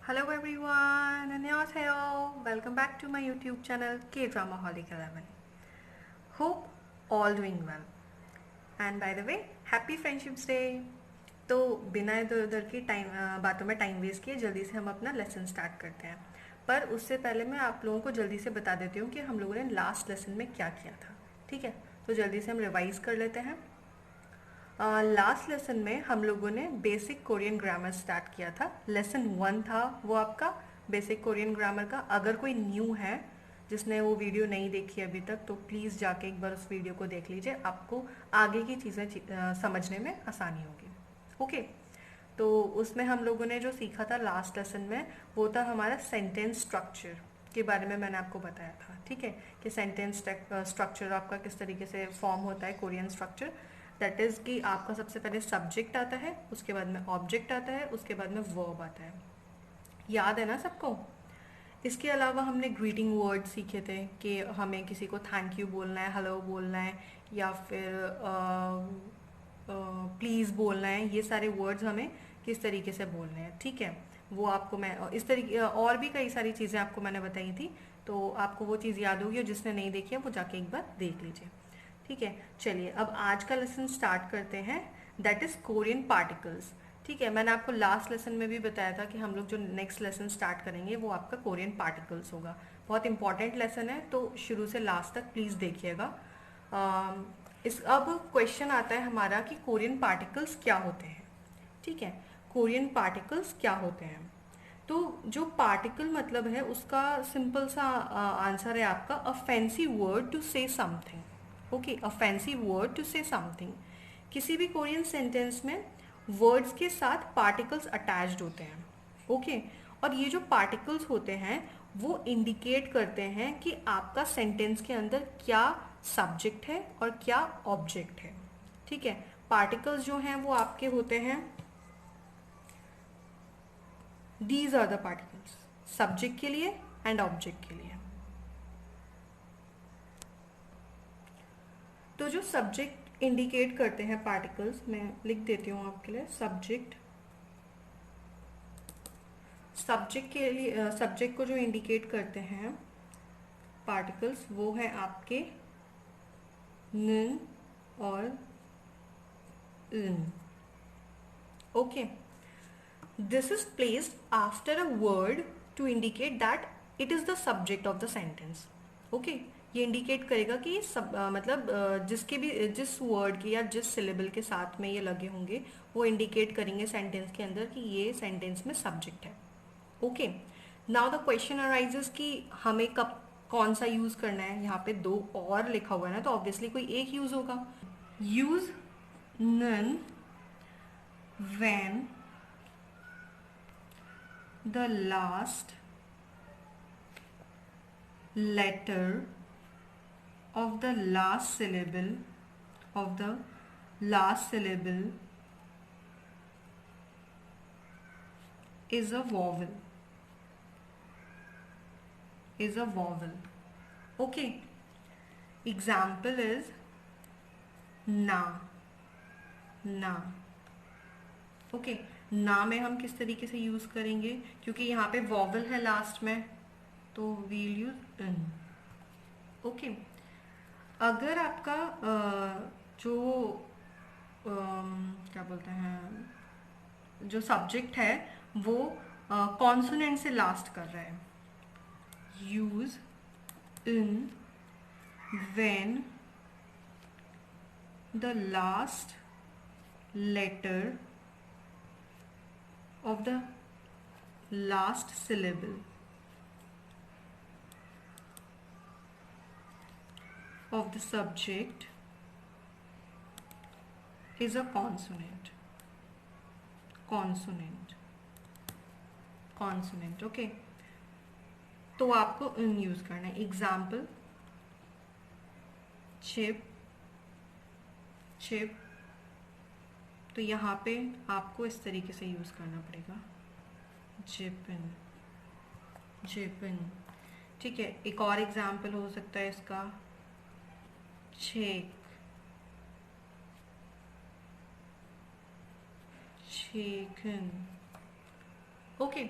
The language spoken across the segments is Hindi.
Hello everyone, 안녕하세요. Welcome back to my YouTube channel K-Dramaholic 11. Hope all doing well. And by the way, Happy Friendships Day. तो बिना इधर उधर की बातों में टाइम वेस्ट किए जल्दी से हम अपना लेसन स्टार्ट करते हैं। पर उससे पहले मैं आप लोगों को जल्दी से बता देती हूँ कि हम लोगों ने लास्ट लेसन में क्या किया था। ठीक है, तो जल्दी से हम रिवाइज कर लेते हैं। लास्ट लेसन में हम लोगों ने बेसिक कोरियन ग्रामर स्टार्ट किया था। लेसन 1 था वो आपका बेसिक कोरियन ग्रामर का। अगर कोई न्यू है जिसने वो वीडियो नहीं देखी अभी तक तो प्लीज़ जाके एक बार उस वीडियो को देख लीजिए, आपको आगे की चीज़ें समझने में आसानी होगी। ओके, तो उसमें हम लोगों ने जो सीखा था लास्ट लेसन में वो था हमारा सेंटेंस स्ट्रक्चर के बारे में मैंने आपको बताया था। ठीक है, कि सेंटेंस स्ट्रक्चर आपका किस तरीके से फॉर्म होता है, कोरियन स्ट्रक्चर। दैट इज़ कि आपका सबसे पहले सब्जेक्ट आता है, उसके बाद में ऑब्जेक्ट आता है, उसके बाद में वर्ब आता है। याद है ना सबको? इसके अलावा हमने ग्रीटिंग वर्ड सीखे थे कि हमें किसी को थैंक यू बोलना है, हेलो बोलना है, या फिर प्लीज़ बोलना है। ये सारे वर्ड्स हमें किस तरीके से बोलने हैं। ठीक है, वो आपको मैं इस तरीके और भी कई सारी चीज़ें आपको मैंने बताई थी, तो आपको वो चीज़ याद होगी और जिसने नहीं देखी है वो जाके एक बार देख लीजिए। ठीक है, चलिए अब आज का लेसन स्टार्ट करते हैं। That is Korean particles. ठीक है, मैंने आपको लास्ट लेसन में भी बताया था कि हम लोग जो नेक्स्ट लेसन स्टार्ट करेंगे वो आपका कोरियन पार्टिकल्स होगा। बहुत इंपॉर्टेंट लेसन है, तो शुरू से लास्ट तक प्लीज़ देखिएगा। इस अब क्वेश्चन आता है हमारा कि कोरियन पार्टिकल्स क्या होते हैं। ठीक है, कोरियन पार्टिकल्स क्या होते हैं। तो जो पार्टिकल मतलब है उसका सिंपल सा आंसर है आपका a fancy word to say something. Okay, a fancy word to say something. किसी भी कोरियन सेंटेंस में वर्ड्स के साथ पार्टिकल्स अटैच्ड होते हैं। ओके, और ये जो पार्टिकल्स होते हैं वो इंडिकेट करते हैं कि आपका सेंटेंस के अंदर क्या सब्जेक्ट है और क्या ऑब्जेक्ट है। ठीक है, पार्टिकल्स जो हैं वो आपके होते हैं, these are the particles, subject के लिए एंड ऑब्जेक्ट के लिए। तो जो सब्जेक्ट इंडिकेट करते हैं पार्टिकल्स, मैं लिख देती हूँ आपके लिए। सब्जेक्ट, सब्जेक्ट के लिए सब्जेक्ट को जो इंडिकेट करते हैं पार्टिकल्स वो है आपके न और इन। Okay, this is placed after a word to indicate that it is the subject of the sentence. Okay, ये इंडिकेट करेगा कि ये मतलब जिसके भी जिस वर्ड के या जिस सिलेबल के साथ में ये लगे होंगे वो इंडिकेट करेंगे सेंटेंस के अंदर कि ये सेंटेंस में सब्जेक्ट है। Okay, now the question arises कि हमें कब कौन सा यूज करना है। यहाँ पे दो और लिखा हुआ है ना, तो ऑब्वियसली कोई एक यूज होगा। यूज नन when the last letter of the last syllable of the last syllable is a vowel, is a vowel. Okay, example is na, na. Okay, ना में हम किस तरीके से यूज करेंगे, क्योंकि यहाँ पे वॉवल है लास्ट में, तो वील यूज इन। ओके, अगर आपका जो क्या बोलते हैं, जो सब्जेक्ट है वो कॉन्सोनेंट से लास्ट कर रहा है, use in when the last letter of the last syllable of the subject is a consonant, consonant, consonant. Okay, तो आपको इन यूज करना है। एग्जाम्पल चिप, चिप, तो यहाँ पे आपको इस तरीके से यूज करना पड़ेगा, जिपिन, जिपिन। ठीक है, एक और एग्जाम्पल हो सकता है इसका, छेक, छेकन। ओके,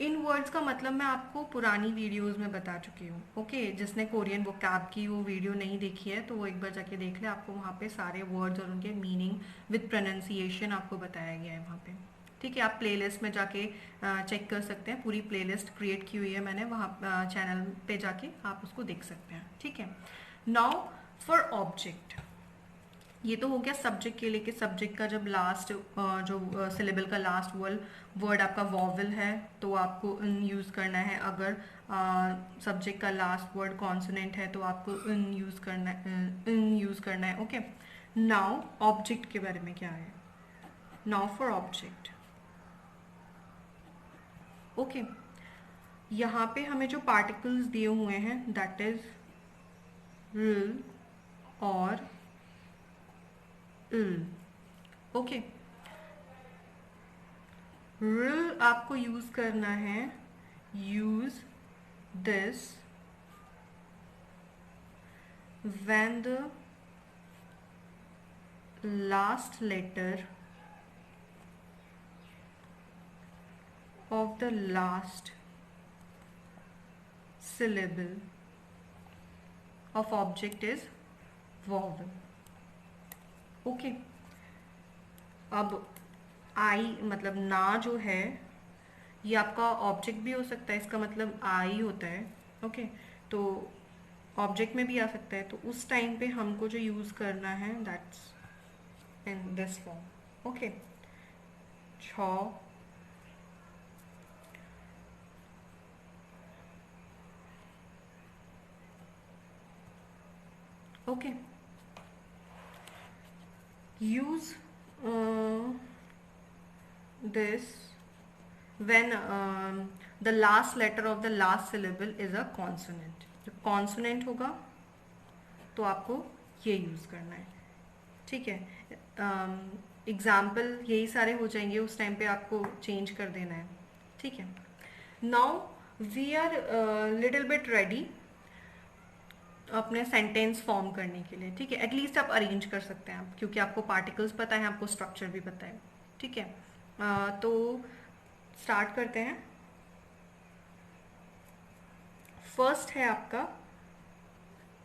इन वर्ड्स का मतलब मैं आपको पुरानी वीडियोस में बता चुकी हूँ। ओके, जिसने कोरियन वोकैब की वो वीडियो नहीं देखी है तो वो एक बार जाके देख ले, आपको वहाँ पे सारे वर्ड्स और उनके मीनिंग विद प्रोनाउंसिएशन आपको बताया गया है वहाँ पे। ठीक है, आप प्लेलिस्ट में जाके चेक कर सकते हैं, पूरी प्लेलिस्ट क्रिएट की हुई है मैंने वहाँ चैनल पे जाके आप उसको देख सकते हैं। ठीक है, नाउ फॉर ऑब्जेक्ट, ये तो हो गया सब्जेक्ट के लिए कि सब्जेक्ट का जब लास्ट जो सिलेबल का लास्ट वर्ड आपका वॉवल है तो आपको इन यूज़ करना है। अगर सब्जेक्ट का लास्ट वर्ड कॉन्सोनेंट है तो आपको इन यूज़ करना है। ओके, नाउ ऑब्जेक्ट के बारे में क्या है, नाउ फॉर ऑब्जेक्ट। ओके, यहाँ पे हमें जो पार्टिकल्स दिए हुए हैं दैट इज रिल और इल। ओके, रिल आपको यूज करना है, use this when the last letter of the last syllable of object is vowel. Okay, अब आई मतलब ना जो है ये आपका ऑब्जेक्ट भी हो सकता है, इसका मतलब आई होता है। ओके, तो ऑब्जेक्ट में भी आ सकता है, तो उस टाइम पे हमको जो यूज़ करना है that's in this form. Okay, छ, okay, use this when the last letter of the last syllable is a consonant। जब consonant होगा तो आपको ये यूज़ करना है। ठीक है, एग्जाम्पल यही सारे हो जाएंगे, उस टाइम पे आपको चेंज कर देना है। ठीक है, now we are little bit ready अपने सेंटेंस फॉर्म करने के लिए। ठीक है, एटलीस्ट आप अरेंज कर सकते हैं क्योंकि आपको पार्टिकल्स पता है, आपको स्ट्रक्चर भी पता है। ठीक है, तो स्टार्ट करते हैं। फर्स्ट है आपका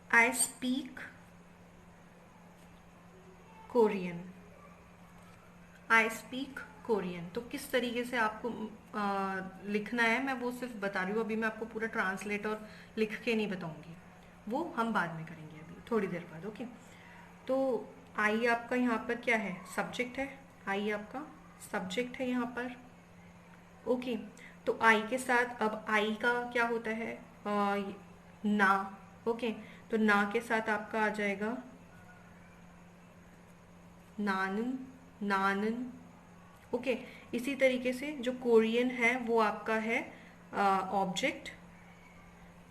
I speak Korean. I speak Korean, तो किस तरीके से आपको लिखना है मैं वो सिर्फ बता रही हूँ, अभी मैं आपको पूरा ट्रांसलेट और लिख के नहीं बताऊंगी, वो हम बाद में करेंगे अभी थोड़ी देर बाद। ओके, तो आई आपका यहाँ पर क्या है, सब्जेक्ट है। आई आपका सब्जेक्ट है यहाँ पर। ओके, तो आई के साथ अब आई का क्या होता है, ना। ओके, तो ना के साथ आपका आ जाएगा नानन, नानन। ओके, इसी तरीके से जो कोरियन है वो आपका है ऑब्जेक्ट,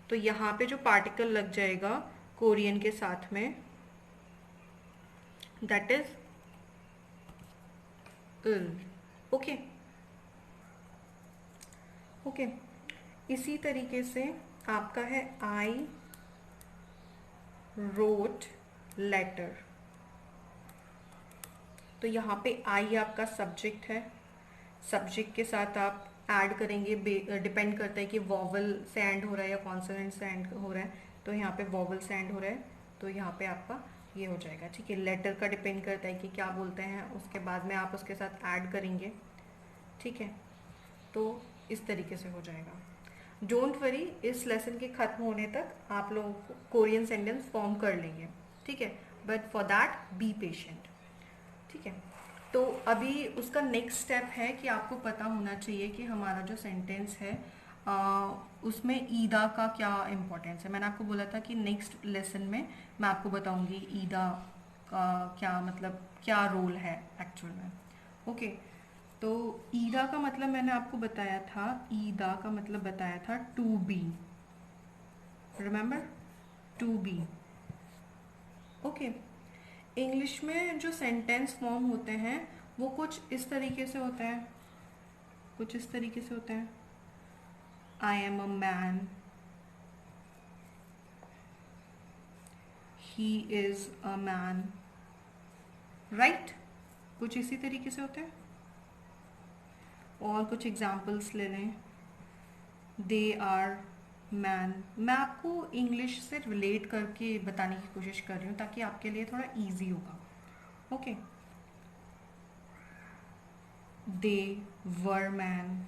तो यहाँ पे जो पार्टिकल लग जाएगा कोरियन के साथ में that is ill. Okay, okay, इसी तरीके से आपका है आई रोट लेटर, तो यहाँ पे आई आपका सब्जेक्ट है। सब्जेक्ट के साथ आप ऐड करेंगे, डिपेंड करता है कि वॉवल से एंड हो रहा है या कॉन्सोनेंट से एंड हो रहा है, तो यहाँ पे वॉवल से एंड हो रहा है तो यहाँ पे आपका ये हो जाएगा। ठीक है, लेटर का डिपेंड करता है कि क्या बोलते हैं, उसके बाद में आप उसके साथ ऐड करेंगे। ठीक है, तो इस तरीके से हो जाएगा। डोंट वरी, इस लेसन के ख़त्म होने तक आप लोग कोरियन सेंटेंस फॉर्म कर लेंगे। ठीक है, but for that be patient. ठीक है, तो अभी उसका नेक्स्ट स्टेप है कि आपको पता होना चाहिए कि हमारा जो सेंटेंस है उसमें ईदा का क्या इम्पोर्टेंस है। मैंने आपको बोला था कि नेक्स्ट लेसन में मैं आपको बताऊंगी ईदा का क्या मतलब, क्या रोल है एक्चुअल में। ओके, तो ईदा का मतलब मैंने आपको बताया था, ईदा का मतलब बताया था to be, remember, to be. Okay, English में जो सेंटेंस फॉर्म होते हैं वो कुछ इस तरीके से होते हैं, कुछ इस तरीके से होते हैं। I am a man, he is a man, right, कुछ इसी तरीके से होते हैं। और कुछ एग्जाम्पल्स ले लें, दे आर मैन। मैं आपको इंग्लिश से रिलेट करके बताने की कोशिश कर रही हूँ ताकि आपके लिए थोड़ा इजी होगा। ओके, दे वर मैन,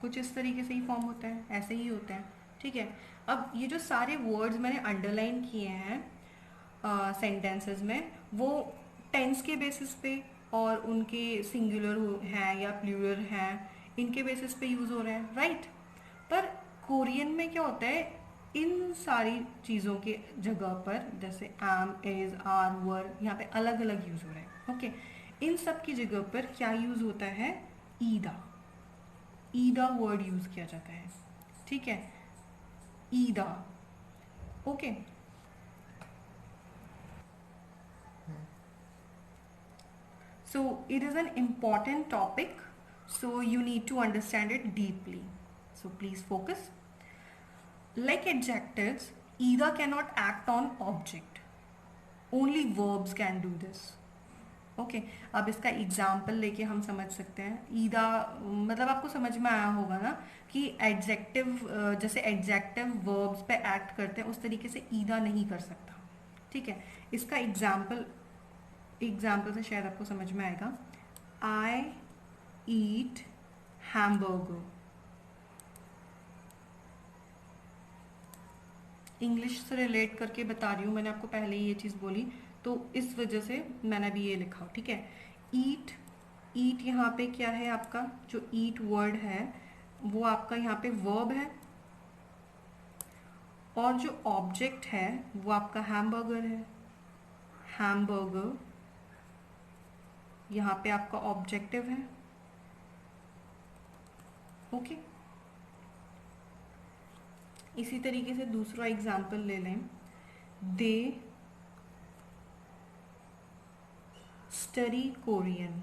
कुछ इस तरीके से ही फॉर्म होता है, ऐसे ही होते हैं। ठीक है, अब ये जो सारे वर्ड्स मैंने अंडरलाइन किए हैं सेंटेंसेस में, वो टेंस के बेसिस पे और उनके सिंगुलर हैं या प्लूरल हैं, इनके बेसिस पे यूज़ हो रहे हैं, राइट। पर कोरियन में क्या होता है, इन सारी चीज़ों के जगह पर जैसे एम, इज, आर, वर, यहाँ पे अलग अलग यूज़ हो रहे हैं। ओके, इन सब की जगह पर क्या यूज़ होता है, ईदा। ईदा वर्ड यूज़ किया जाता है। ठीक है, ईदा। Okay, so it is an important topic, so you need to understand it deeply, so please focus. Like adjectives, either cannot act on object, only verbs can do this. Okay, अब इसका एग्जाम्पल लेके हम समझ सकते हैं। ईदा मतलब आपको समझ में आया होगा ना कि एडजेक्टिव, जैसे एडजेक्टिव वर्ब्स पे एक्ट करते हैं उस तरीके से ईदा नहीं कर सकता। ठीक है, इसका एग्जाम्पल से शायद आपको समझ में आएगा। आई ईट हैमबर्गर। इंग्लिश से रिलेट करके बता रही हूँ, मैंने आपको पहले ही ये चीज़ बोली तो इस वजह से मैंने भी ये लिखा। ठीक है, ईट, ईट यहाँ पे क्या है, आपका जो ईट वर्ड है वो आपका यहाँ पे वर्ब है, और जो ऑब्जेक्ट है वो आपका हैमबर्गर है। हैमबर्गर यहाँ पे आपका ऑब्जेक्टिव है। ओके, इसी तरीके से दूसरा एग्जाम्पल ले लें। दे स्टडी कोरियन,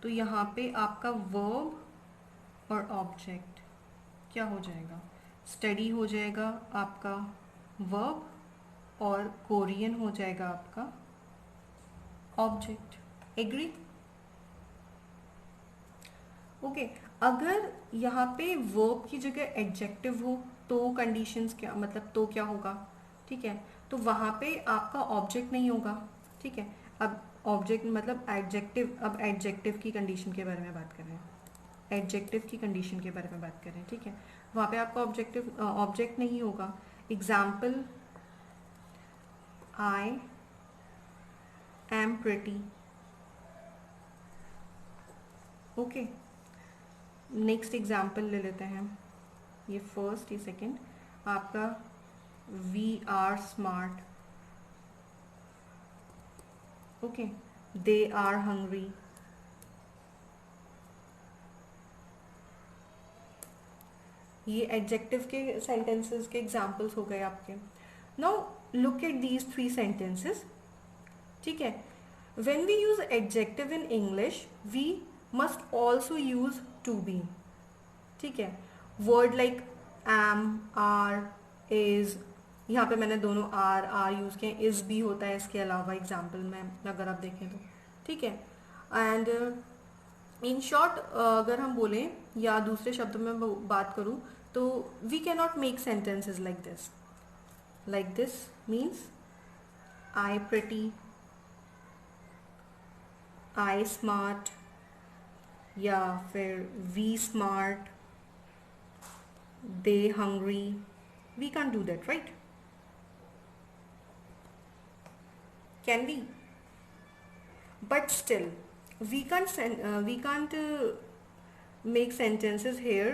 तो यहाँ पे आपका वर्ब और ऑब्जेक्ट क्या हो जाएगा, स्टडी हो जाएगा आपका वर्ब और कोरियन हो जाएगा आपका ऑब्जेक्ट। एग्री? ओके, अगर यहाँ पे वर्ब की जगह एडजेक्टिव हो तो कंडीशंस क्या, मतलब तो क्या होगा। ठीक है, तो वहाँ पे आपका ऑब्जेक्ट नहीं होगा। ठीक है, अब ऑब्जेक्ट मतलब एडजेक्टिव, अब एडजेक्टिव की कंडीशन के बारे में बात कर रहे हैं, एडजेक्टिव की कंडीशन के बारे में बात कर रहे हैं। ठीक है, वहाँ पे आपका ऑब्जेक्ट नहीं होगा। Example, I am pretty. Okay, next example ले लेते हैं, ये फर्स्ट, ये सेकंड, आपका we are smart. Okay, they are hungry. ये एडजेक्टिव के सेंटेंसेस के एग्जाम्पल्स हो गए आपके। Now look at these 3 sentences. ठीक है, when we use adjective in English we must also use to be. ठीक है, word like am, are, is, यहाँ पे मैंने दोनों आर यूज किए, इज भी होता है इसके अलावा एग्जाम्पल में अगर आप देखें तो। ठीक है, एंड इन शॉर्ट अगर हम बोलें या दूसरे शब्दों में बात करूँ तो we can not make sentences like this. Like this means I pretty, I smart, या फिर we smart, they hungry. We can't do that, right? Can we? But still we can't make sentences here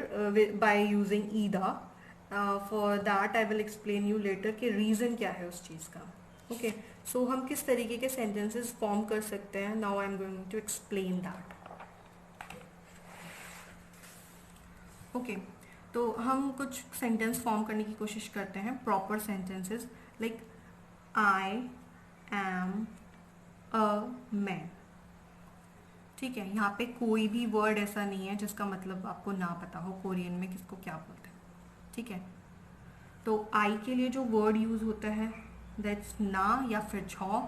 by using ida. For that I will explain you later कि reason क्या है उस चीज़ का। Okay, so हम किस तरीके के sentences form कर सकते हैं, now I'm going to explain that. Okay, तो हम कुछ सेंटेंस फॉर्म करने की कोशिश करते हैं, proper sentences, like I am a man. ठीक है, यहाँ पे कोई भी वर्ड ऐसा नहीं है जिसका मतलब आपको ना पता हो कोरियन में किसको क्या बोलते हैं। ठीक है, तो आई के लिए जो वर्ड यूज होता है दैट्स ना या फिर छौ।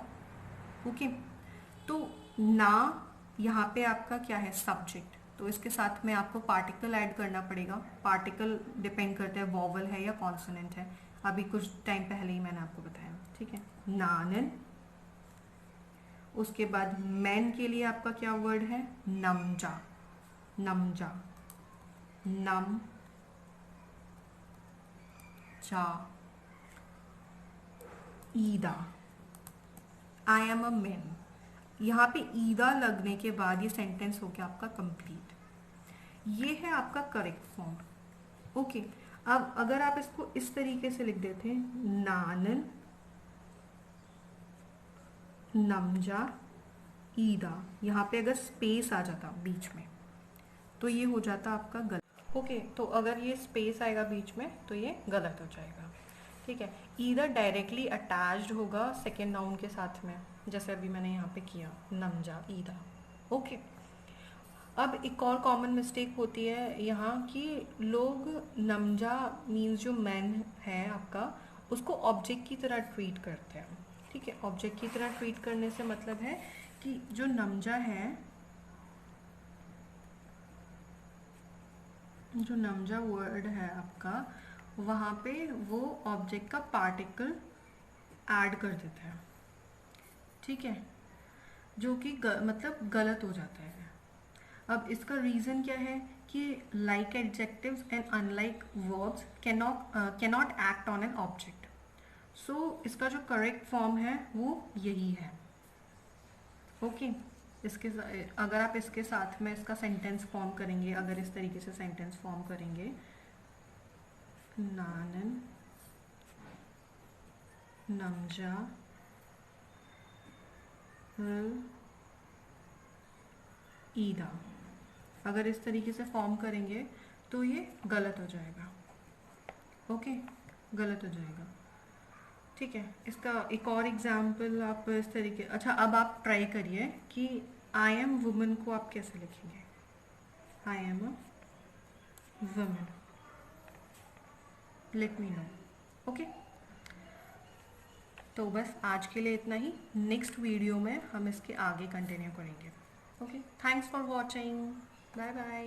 ओके, तो ना यहाँ पे आपका क्या है, सब्जेक्ट, तो इसके साथ में आपको पार्टिकल ऐड करना पड़ेगा। पार्टिकल डिपेंड करता है वॉवल है या कॉन्सोनेंट है, अभी कुछ टाइम पहले ही मैंने आपको बताया, ठीक है। नानन। उसके बाद मैन के लिए आपका क्या वर्ड है, नमजा। नमजा, नम जा, ईदा। I am a man. यहाँ पे ईदा लगने के बाद ये सेंटेंस हो गया आपका कंप्लीट। ये है आपका करेक्ट फॉर्म। ओके, अब अगर आप इसको इस तरीके से लिख देते, नानन नमजा ईदा, यहाँ पे अगर स्पेस आ जाता बीच में तो ये हो जाता आपका गलत। ओके, तो अगर ये स्पेस आएगा बीच में तो ये गलत हो जाएगा, ठीक है। ईदा डायरेक्टली अटैच्ड होगा सेकेंड नाउन के साथ में, जैसे अभी मैंने यहाँ पे किया, नमजा ईदा। ओके, अब एक और कॉमन मिस्टेक होती है यहाँ कि लोग नमजा मीन्स जो मैन है आपका, उसको ऑब्जेक्ट की तरह ट्रीट करते हैं, ठीक है। ऑब्जेक्ट की तरह ट्रीट करने से मतलब है कि जो नमजा है, जो नमजा वर्ड है आपका, वहाँ पे वो ऑब्जेक्ट का पार्टिकल ऐड कर देता है, ठीक है, जो कि मतलब गलत हो जाता है। अब इसका रीज़न क्या है कि like adjectives and unlike verbs cannot act on an object. So इसका जो करेक्ट फॉर्म है वो यही है। ओके, इसके अगर आप इसके साथ में इसका सेंटेंस फॉर्म करेंगे, अगर इस तरीके से सेंटेंस फॉर्म करेंगे, नानन नमजा ईदा, अगर इस तरीके से फॉर्म करेंगे तो ये गलत हो जाएगा। ओके, गलत हो जाएगा, ठीक है। इसका एक और एग्जाम्पल आप इस तरीके, अच्छा अब आप ट्राई करिए कि आई एम वुमन को आप कैसे लिखेंगे। I am a woman, let me know. Okay, तो बस आज के लिए इतना ही। नेक्स्ट वीडियो में हम इसके आगे कंटिन्यू करेंगे। Okay, thanks for watching, bye bye.